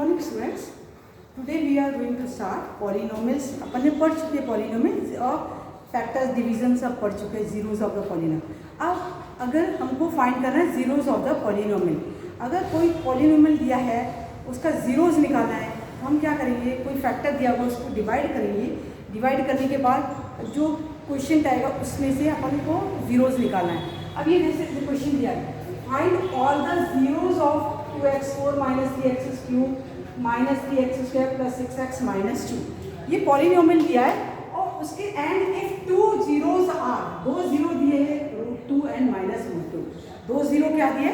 morning students. Today we are going to start polynomials. अपन ने पढ़ चुके हैं polynomials और फैक्टर्स डिवीजन सब पढ़ चुके हैं जीरोस ऑफ द पॉलिनोमियल। अब अगर हमको फाइंड करना है जीरोस ऑफ द पॉलिनोमियल, अगर कोई पॉलिनोमियल दिया है उसका जीरोस निकालना है तो हम क्या करेंगे, कोई फैक्टर दिया हुआ उसको डिवाइड करेंगे। डिवाइड करने के बाद जो क्वेश्चन आएगा उसमें से अपन को जीरोस निकालना है। अब ये जैसे क्वेश्चन दिया है, find all the zeros of 2x4 minus 3x³ minus 3x² plus 6x minus 2। ये पॉलिनोमियल दिया है और उसके and if two zeros are, दो जीरो दिए हैं √2 एंड माइनस √2, दो जीरो क्या दिए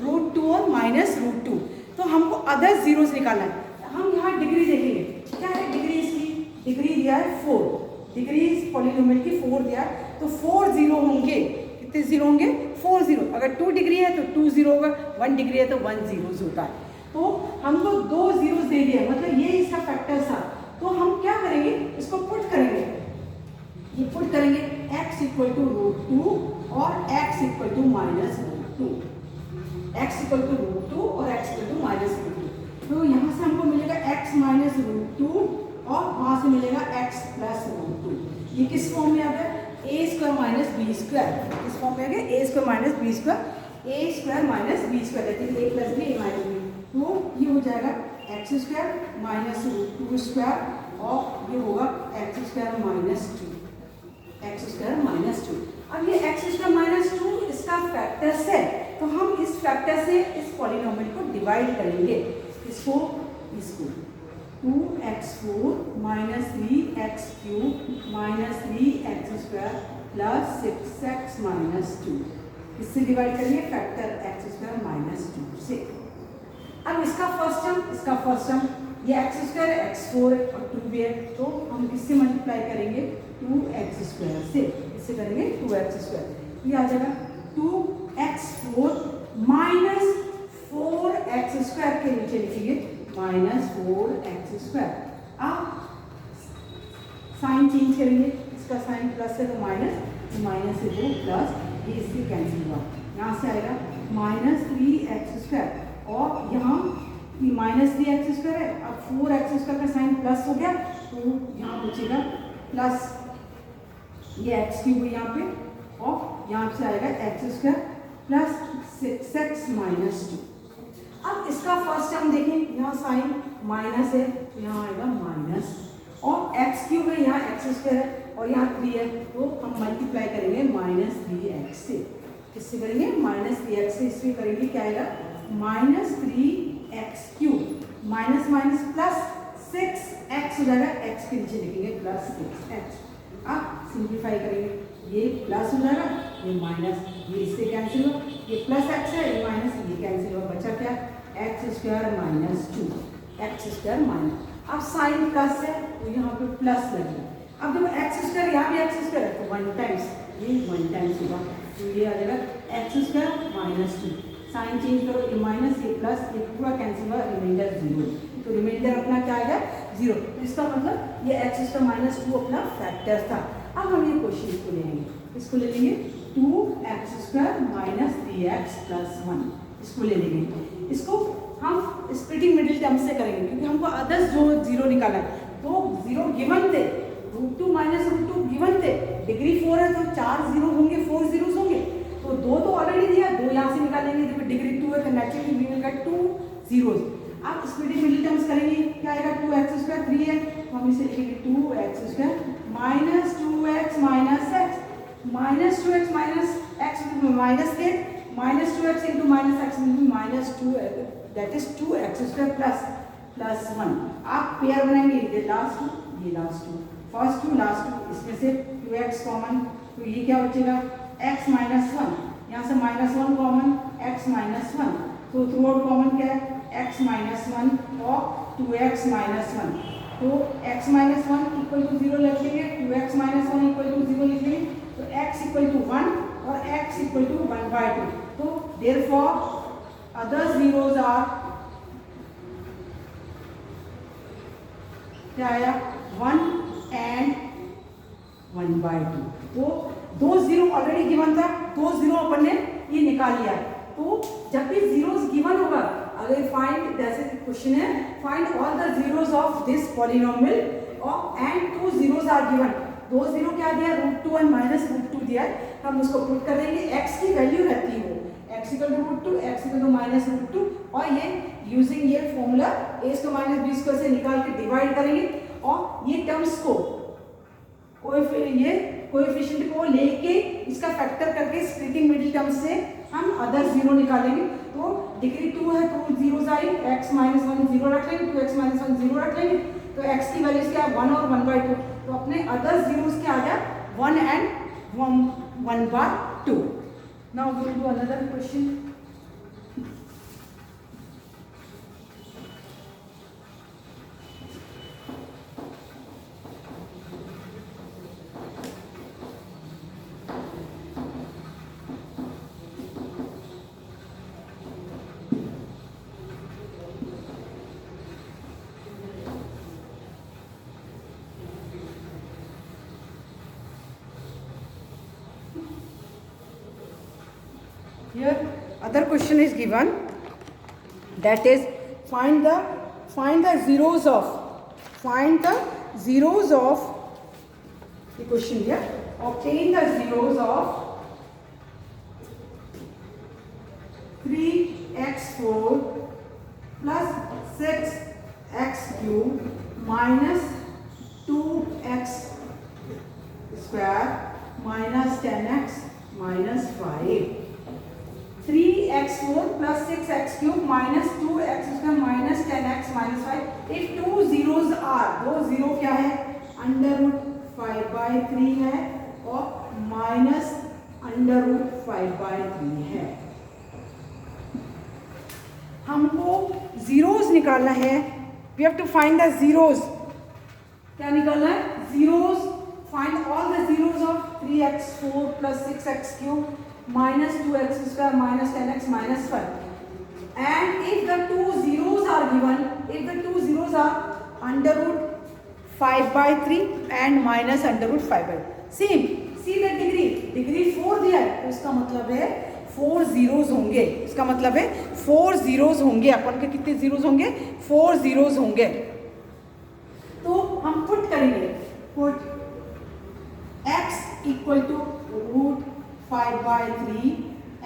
√2 और माइनस √2। तो हमको अदर जीरोस निकालना है। हम यहाँ डिग्री देखेंगे, क्या है डिग्री इसकी, डिग्री दिया है 4, डिग्री इस पॉलिनोमियल की 4 दिया है तो 4 जीरो होंगे। कितने जीरो होंगे 4 जीरो। अगर 2 डिग्री है तो 2 जीरो होगा, 1 डिग्री है तो 1 जीरोस होता है। तो हमको 2 जीरोस दे दिया, मतलब ये इसका फैक्टर था। तो हम क्या करेंगे, इसको पुट करेंगे, ये पुट करेंगे x इक्वल टू √2 और x equal to minus √2, x equal to √2 और x इक्वल टू माइनस √2। तो यहाँ से हमको मिलेगा x माइनस √2 और वहाँ से मिलेगा x प्लस √2। ये किस फॉर्म में आ गया, a² माइनस b²। किस फॉर्म में आ गया, a² minus b², a² minus b², that is a plus b minus b। तो ये हो जाएगा x² माइनस √2² और ये होगा x² माइनस 2, x² माइनस 2। अब ये x² माइनस 2 इसका फैक्टर्स है, तो हम इस फैक्टर से इस पॉलिनोमियल को डिवाइड करेंगे। इसको 2x4 minus 3x³ minus 3x² plus 6x minus 2, इससे डिवाइड करिए फैक्टर x² माइनस 2 से। अब इसका फर्स्ट टर्म ये x² है, x4 है और 2 भी है, तो हम किससे मल्टीप्लाई करेंगे 2x² से, इससे करेंगे 2x²। ये आ जाएगा 2x4 माइनस 4x² के नीचे लिखेंगे माइनस 4x²। अब साइन चेंज करेंगे, इसका साइन प्लस है तो माइनस से 2 प्लस, ये इससे कैंसिल हुआ, यहाँ से आएगा माइनस 3x² और यहाँ माइनस 3x² है। अब 4x² का साइन प्लस हो गया तो यहाँ बचेगा प्लस ये x³ यहाँ पे और यहाँ से आएगा x² प्लस 6x माइनस 2। अब इसका फर्स्ट टर्म देखें, यहाँ साइन माइनस है तो यहाँ आएगा माइनस, और x³ है यहाँ x² है और यहाँ 3 है, तो हम मल्टीप्लाई करेंगे माइनस 3x से। किससे करेंगे माइनस 3x से, इससे करेंगे क्या आएगा minus 3x³ minus minus plus 6x हो जाएगा, x के नीचे लिखेंगे प्लस 6x। अब सिंप्लीफाई करेंगे, ये प्लस हो जाएगा, ये माइनस, ये इससे कैंसिल हुआ, ये प्लस x है, ये माइनस, ये कैंसिल हुआ, बचा क्या x² माइनस 2, x² माइनस। अब साइन प्लस है तो यहाँ पे प्लस लगेगा। अब जब x² यहाँ भी x² है तो 1 टाइम्स, ये 1 टाइम्स होगा, तो ये आ जाएगा x² माइनस 2। साइन चेंज करो, ये माइनस ये प्लस, ये पूरा कैंसिल हुआ, रिमाइंडर 0, तो रिमाइंडर अपना क्या आ गया 0। इसका मतलब ये x² माइनस 2 अपना फैक्टर था। अब हम ये क्वेश्चन को ले लेंगे, इसको ले लेंगे 2x² माइनस 3x प्लस 1, इसको ले लेंगे। इसको हम स्प्लिटिंग मिडिल टर्म से करेंगे क्योंकि हमको अदर्स जो जीरो निकाला है, तो जीरो गिवन थे, √2 माइनस √2 गिवन थे, डिग्री 4 है तो 4 जीरो होंगे, 4 जीरोस होंगे, तो 2 तो ऑलरेडी दिया, 2 यहाँ से निकालेंगे, जब डिग्री 2 है तो naturally we will get 2 zeros. अब स्प्लिटिंग मिडिल टर्म्स करेंगे, क्या आएगा 2x² 3 है तो हम इसे लिखेंगे 2x² minus 2x minus x, minus 2x minus x minus 8 minus 2x into minus x into minus 2, that is 2x² plus 1। आप पेयर बनाएंगे, ये लास्ट 2, ये लास्ट 2, फर्स्ट 2 लास्ट 2, इसमें से 2x कॉमन, तो ये क्या बचेगा x माइनस 1, यहाँ से माइनस 1 कॉमन, x माइनस 1, तो थ्रू आउट कॉमन क्या है x माइनस 1 और 2x माइनस 1, तो x माइनस 1 इक्वल टू 0 लिख लेंगे, 2x माइनस 1 इक्वल टू 0 लिख लेंगे, तो x इक्वल टू 1 और x इक्वल टू 1/2। तो देयरफॉर अदर जीरोस आर क्या आया 1 एंड 1/2। तो 2 जीरो ऑलरेडी गिवन था, 2 जीरो अपन ने ये निकाल लिया। तो जब भी जीरोस गिवन होगा अगर फाइंड, जैसे क्वेश्चन है find all the zeros of this polynomial और and 2 zeros are given, 2 zero क्या दिया, √2 और -√2 दिया है, हम उसको पुट कर देंगे, x की वैल्यू रहती है वो x equal to √2, x equal to -√2, और ये यूजिंग ये formula a square minus b square से निकाल के डिवाइड करेंगे, और ये टर्म्स को ये कोएफिशिएंट को लेके इसका फैक्टर करके स्प्लिटिंग मिडिल टर्म्स से हम अदर जीरो निकालेंगे। तो डिग्री 2 है तो जीरोस आएंगे, x माइनस 1 जीरो रख लेंगे, 2x माइनस 1 जीरो रख लेंगे, तो x की वैल्यूज क्या है 1 और 1/2, तो अपने अदर जीरोस क्या आ गया 1 and 1/2। Now we will do another question. Here other question is given, that is find the zeros of the question here, obtain the zeros of 3x4 plus 6x cube minus 2x square minus 10x minus 5। 3x4 plus 6x cube minus 2x square minus 10x minus 5। if 2 zeros are, दो zero क्या है √5/3 है और minus √5/3 है। हमको zeros निकालना है, we have to find the zeros. क्या निकालना है, zeros, find all the zeros of 3x4 plus 6x cube minus 2x square minus 10x minus 5, and if the two zeros are given, if the two zeros are √5/3 and minus √5/3, same, see the degree 4 दिया है, तो इसका मतलब है 4 zeros होंगे, इसका मतलब है 4 जीरोस होंगे, अपन के कितने जीरोस होंगे 4 जीरोस होंगे। तो हम पुट करेंगे, put x equal to √5/3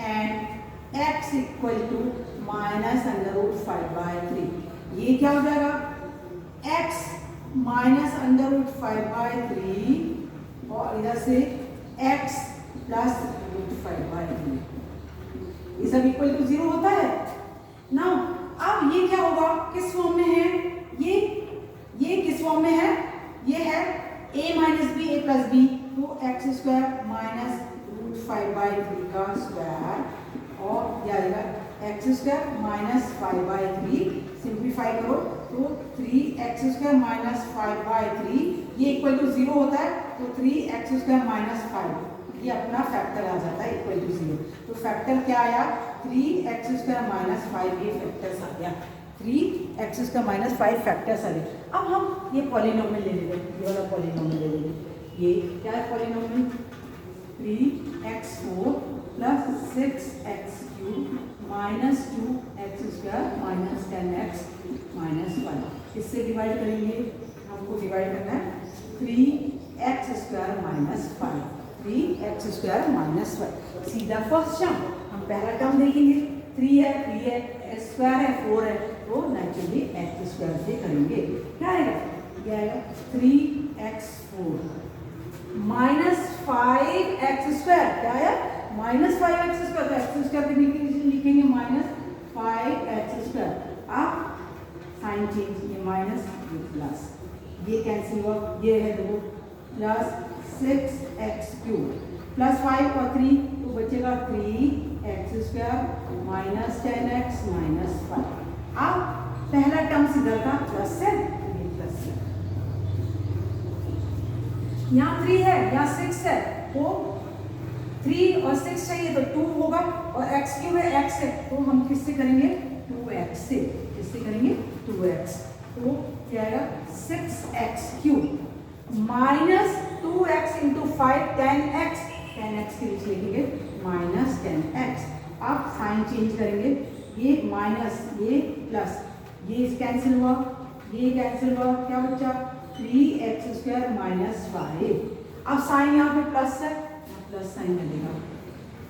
and x equal to minus √5/3, ये क्या हो जाएगा x माइनस √5/3 और इधर से x प्लस √5/3, ये सब इक्वल टू 0 होता है ना। अब ये क्या होगा, किस फॉर्म में है, ये किस फॉर्म में है, ये है a minus b a plus b, तो x स्क्वायर माइनस √5/3 का स्क्वायर और यह आएगा x स्क्वायर माइनस 5/3, सिंप्लीफाई करो तो 3x स्क्वायर माइनस 5/3, ये इक्वल टू 0 होता है, तो 3x स्क्वायर माइनस 5 ये अपना फैक्टर आ जाता है इक्वल टू 0। तो फैक्टर क्या आया 3x स्क्वायर माइनस 5, ये फैक्टर्स आ गया, 3x स्क्वायर माइनस 5 फैक्टर्स आ गए। अब हम ये पॉलिनोमियल ले लेंगे, ये वाला पॉलिनोमियल ले लेंगे, ये क्या है polynomial 3x4 plus 6x cube minus 2x square minus 10x minus 5, इससे डिवाइड करेंगे, हमको डिवाइड करना है 3x square minus 5, 3x square minus 5। सीधा फर्स्ट टर्म, हम पहला टर्म देखेंगे 3 है, x स्क्वायर है 4 है, तो नेचुरली x स्क्वायर से करेंगे, क्या आएगा, ये आएगा 3x4 माइनस 5x स्क्वायर, क्या है माइनस 5x स्क्वायर, तो x स्क्वायर के लिखेंगे माइनस 5x स्क्वायर। अब साइन चेंज, ये माइनस ये प्लस, ये कैंसिल हुआ, ये है देखो प्लस 6x क्यूब प्लस 5 और 3, तो बचेगा 3x square minus 10x minus 5। अब पहला टर्म इधर का प्लस है, ये प्लस है, यहाँ 3 है यहाँ 6 है, तो 3 और 6 चाहिए तो 2 होगा, और x क्यूब है x है, तो हम किससे करेंगे 2x से, किससे करेंगे 2x, तो क्या आएगा 6x cube minus 2x into 5 10x के लिए लिखेंगे माइनस 10x। अब साइन चेंज करेंगे, ये माइनस ये प्लस, ये कैंसिल हुआ, ये कैंसिल हुआ, क्या बचा 3x² माइनस 5। अब साइन यहाँ पे प्लस है, प्लस साइन मिलेगा।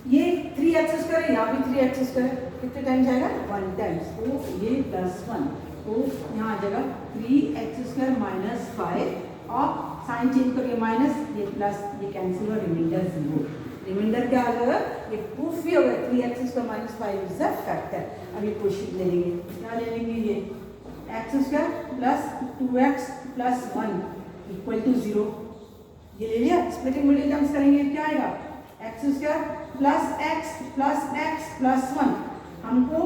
ये 3x² है, यहाँ भी 3x², कितने टाइम जाएगा 1 टाइम्स, तो ये +1, तो यहाँ आ जाएगा 3x² माइनस 5 और साइन चेंज करिए माइनस, ये प्लस, ये कैंसिल हुआ, रिमाइंडर 0। रिमाइंडर क्या आ जाएगा, ये प्रूफ भी होगा 3x² minus 5 is a factor. अब ये क्वेश्चन ले लेंगे, क्या ले लेंगे, ये x² plus 2x plus 1 equal to 0, ये ले लिया। स्प्लिटिंग मिडिल टर्म्स करेंगे, क्या आएगा x² प्लस x प्लस 1, हमको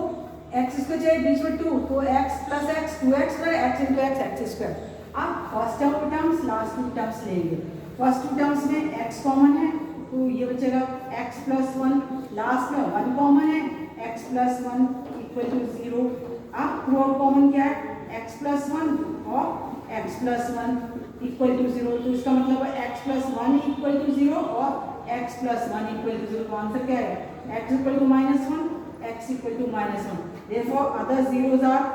x² चाहिए बीच में 2, तो x प्लस x 2x पर x इंटू x² अब फर्स्ट टर्म्स लास्ट 2 टर्म्स लेंगे। फर्स्ट 2 टर्म्स में x कॉमन है, तो ये बचेगा x प्लस 1, लास्ट में 1 कॉमन है, x प्लस 1 इक्वल टू 0। अब थ्रू कॉमन क्या है, x प्लस 1 और x प्लस 1 इक्वल टू 0, तो इसका मतलब है x प्लस 1 इक्वल टू 0 और x प्लस 1 इक्वल टू 0। तो आंसर क्या है, x equal to -1, x equal to -1। Therefore other zeros are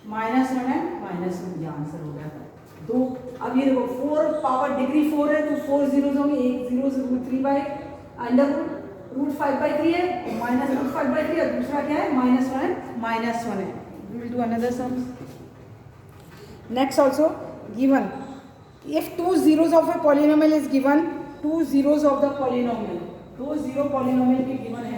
-1 and -1, ये आंसर हो गया। दो, अब ये देखो 4 पावर डिग्री 4 है, तो 4 zeros होंगे, एक 0 से √3/√5/3 है, -√5/3 है, दूसरा क्या है -1 है। We will do another sums. Next also given, if 2 zeros of a polynomial is given, 2 zeros of the polynomial, 2 0 polynomial के given है,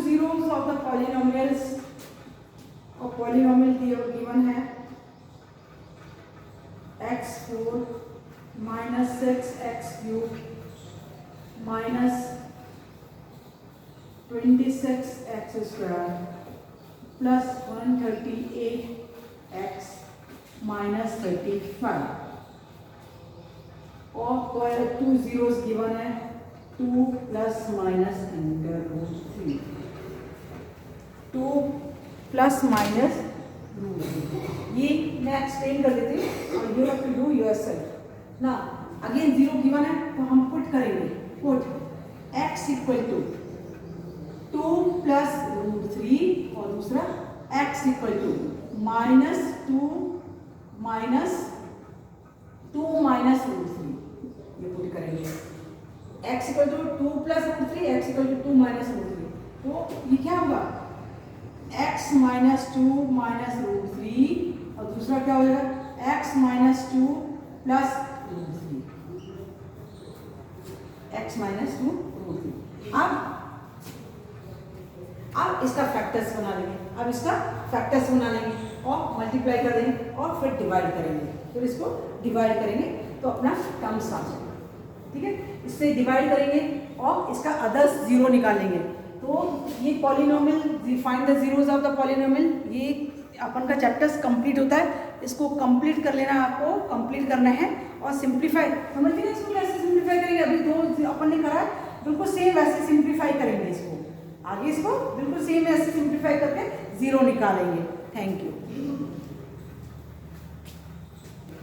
zeros of the polynomials और polynomial given है x4 minus 6x cube minus 26x square plus 138x minus 35 और 2 zeros given है 2 plus minus under root 3, 2 plus minus root 3। ये मैं explain कर देती हूँ और you have to do yourself ना। अगेन 0 गिवन है, तो हम पुट करेंगे, put x equal to 2 plus √3 और दूसरा x इक्वल टू -2 माइनस √3, ये पुट करेंगे। x equal to 2 plus √3, x equal to 2 minus √3, तो ये क्या होगा x माइनस 2 माइनस √3 और दूसरा क्या हो जाएगा x minus 2 plus √3, x minus 2 √3। अब इसका फैक्टर्स बना लेंगे, अब इसका फैक्टर्स बना लेंगे और मल्टीप्लाई कर देंगे और फिर डिवाइड करेंगे, फिर इसको डिवाइड करेंगे तो अपना टर्म्स आ जाएगा। ठीक है, इससे डिवाइड करेंगे और इसका अदर्स 0 निकालेंगे। तो ये polynomial, find the zeros of the polynomial, ये अपन का चैप्टर्स कंप्लीट होता है। इसको कंप्लीट कर लेना, आपको कंप्लीट करना है और सिंप्लीफाई, समझते हैं इसको कैसे सिंप्लीफाई करेंगे। अभी 2 अपन ने करा है, बिल्कुल सेम वैसे सिंप्लीफाई करेंगे इसको, आगे इसको बिल्कुल सेम ऐसे सिंप्लीफाई करके 0 निकालेंगे। Thank you.